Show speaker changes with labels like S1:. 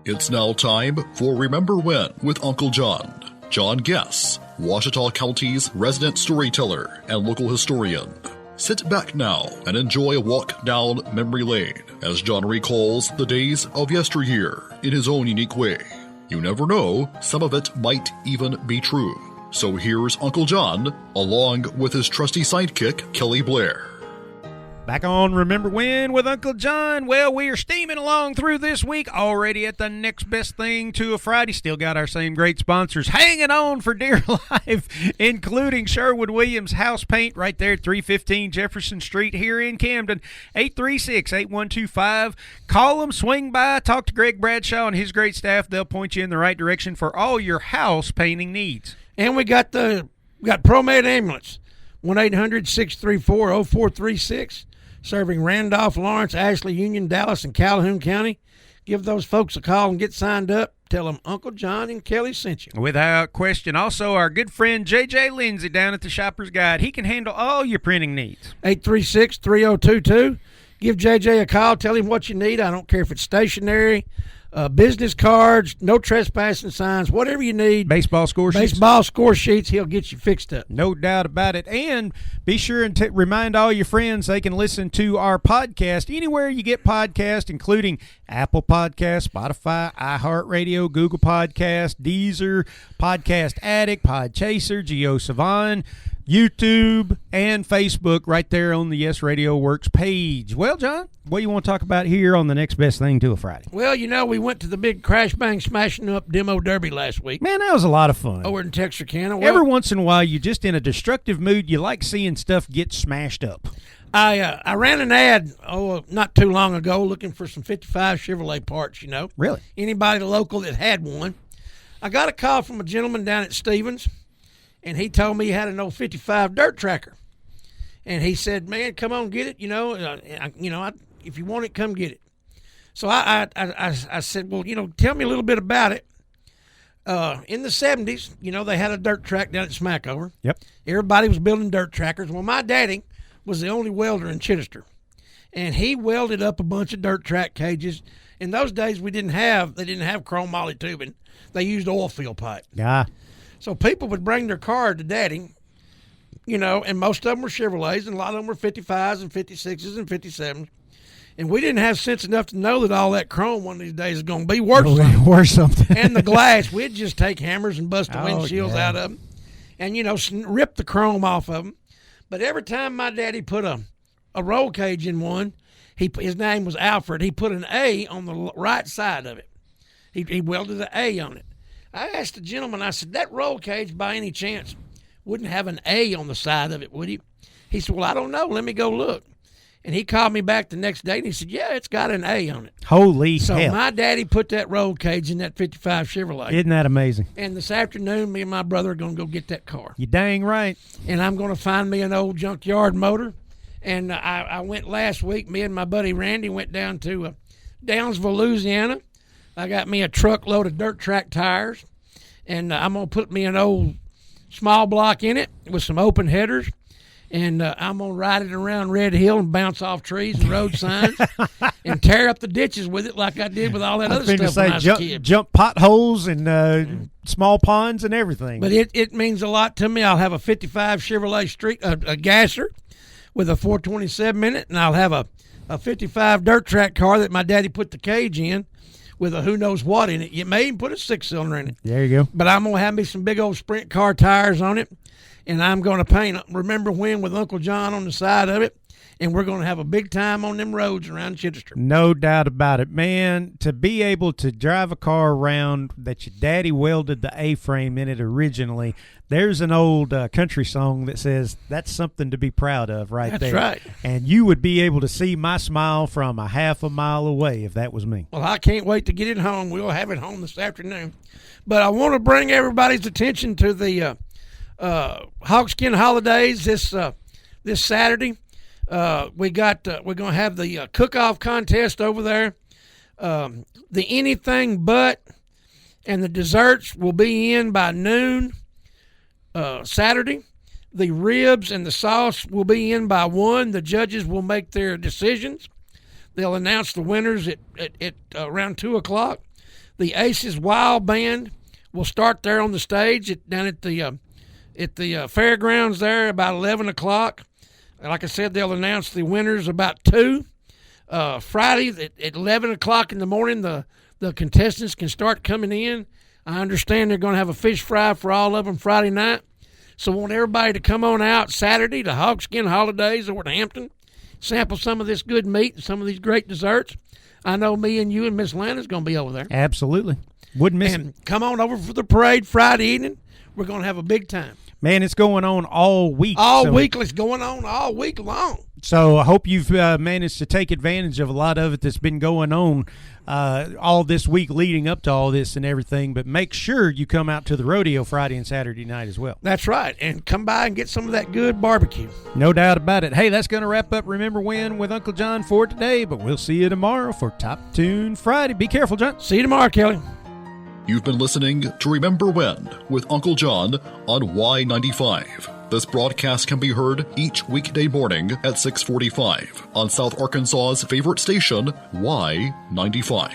S1: It's now time for Remember When with Uncle John. John Guess, Ouachita County's resident storyteller and local historian. Sit back now and enjoy a walk down memory lane as John recalls the days of yesteryear in his own unique way. You never know, some of it might even be true. So here's Uncle John, along with his trusty sidekick, Kelly Blair.
S2: Back on Remember When with Uncle John. Well, we are steaming along through this week, already at the next best thing to a Friday. Still got our same great sponsors hanging on for dear life, including Sherwood-Williams House Paint right there at 315 Jefferson Street here in Camden. 836-8125. Call them, swing by, talk to Greg Bradshaw and his great staff. They'll point you in the right direction for all your house painting needs.
S3: And we got ProMed Ambulance, 1-800-634-0436. Serving Randolph, Lawrence, Ashley, Union, Dallas, and Calhoun County. Give those folks a call and get signed up. Tell them Uncle John and Kelly sent you.
S2: Without question. Also, our good friend J.J. Lindsay down at the Shopper's Guide. He can handle all your printing needs.
S3: 836-3022. Give J.J. a call. Tell him what you need. I don't care if it's stationery, business cards, no trespassing signs, whatever you need.
S2: Baseball score sheets.
S3: Baseball score sheets. He'll get you fixed up.
S2: No doubt about it. And be sure and remind all your friends they can listen to our podcast anywhere you get podcasts, including Apple Podcasts, Spotify, iHeartRadio, Google Podcasts, Deezer, Podcast Addict, Podchaser, jee-o-sah-vin, YouTube, and Facebook right there on the Yes Radio Works page. Well, John, what do you want to talk about here on the next best thing to a Friday?
S3: Well, you know, we went to the big Crash Bang Smashing Up Demo Derby last week.
S2: Man, that was a lot of fun.
S3: Over in Texarkana. Well,
S2: every once in a while, you're just in a destructive mood. You like seeing stuff get smashed up.
S3: I ran an ad, not too long ago, looking for some 55 Chevrolet parts, you know.
S2: Really?
S3: Anybody local that had one. I got a call from a gentleman down at Stevens, and he told me he had an old 55 dirt tracker. And he said, man, come on, get it, if you want it, come get it. So I said, well, tell me a little bit about it. In the 70s, they had a dirt track down at Smackover.
S2: Yep.
S3: Everybody was building dirt trackers. Well, my daddy was the only welder in Chittister, and he welded up a bunch of dirt track cages. In those days, they didn't have chrome moly tubing. They used oil field pipe.
S2: Yeah.
S3: So people would bring their car to Daddy, and most of them were Chevrolets, and a lot of them were 55s and 56s and 57s. And we didn't have sense enough to know that all that chrome one of these days is going to be worth something. And the glass, we'd just take hammers and bust the windshields out of them and, rip the chrome off of them. But every time my daddy put a roll cage in one, his name was Alfred, he put an A on the right side of it. He welded an A on it. I asked the gentleman, I said, that roll cage by any chance wouldn't have an A on the side of it, would he? He said, well, I don't know. Let me go look. And he called me back the next day, and he said, yeah, it's got an A on it.
S2: Holy hell.
S3: So my daddy put that roll cage in that 55 Chevrolet.
S2: Isn't that amazing?
S3: And this afternoon, me and my brother are going to go get that car.
S2: You dang right.
S3: And I'm going to find me an old junkyard motor. And I went last week, me and my buddy Randy went down to Downsville, Louisiana. I got me a truckload of dirt track tires, and I'm going to put me an old small block in it with some open headers. And I'm going to ride it around Red Hill and bounce off trees and road signs and tear up the ditches with it like I did with all that other stuff when I was a kid.
S2: Jump potholes and small ponds and everything.
S3: But it means a lot to me. I'll have a 55 Chevrolet a gasser with a 427 in it, and I'll have a 55 dirt track car that my daddy put the cage in with a who knows what in it. You may even put a 6-cylinder in it.
S2: There you go.
S3: But I'm going to have me some big old sprint car tires on it. And I'm going to paint Remember When with Uncle John on the side of it. And we're going to have a big time on them roads around Chittister.
S2: No doubt about it. Man, to be able to drive a car around that your daddy welded the A-frame in it originally, there's an old country song that says that's something to be proud of there.
S3: That's right.
S2: And you would be able to see my smile from a half a mile away if that was me.
S3: Well, I can't wait to get it home. We'll have it home this afternoon. But I want to bring everybody's attention to the Hogskin Holidays this Saturday. We're going to have the cook-off contest over there. The anything but and the desserts will be in by noon Saturday. The ribs and the sauce will be in by 1. The judges will make their decisions. They'll announce the winners at around 2 o'clock. The Aces Wild Band will start there on the stage down at the fairgrounds there about 11 o'clock. Like I said, they'll announce the winners about 2. Friday at 11 o'clock in the morning, the contestants can start coming in. I understand they're going to have a fish fry for all of them Friday night. So I want everybody to come on out Saturday to Hogskin Holidays over to Hampton, sample some of this good meat and some of these great desserts. I know me and you and Miss Lana's going to be over there.
S2: Absolutely. Wouldn't miss
S3: it. Come on over for the parade Friday evening. We're going to have a big time.
S2: Man, it's going on all week.
S3: It's going on all week long.
S2: So I hope you've managed to take advantage of a lot of it that's been going on all this week leading up to all this and everything. But make sure you come out to the rodeo Friday and Saturday night as well.
S3: That's right. And come by and get some of that good barbecue.
S2: No doubt about it. Hey, that's going to wrap up Remember When with Uncle John for today. But we'll see you tomorrow for Top Tune Friday. Be careful, John.
S3: See you tomorrow, Kelly.
S1: You've been listening to Remember When with Uncle John on Y95. This broadcast can be heard each weekday morning at 6:45 on South Arkansas's favorite station, Y95.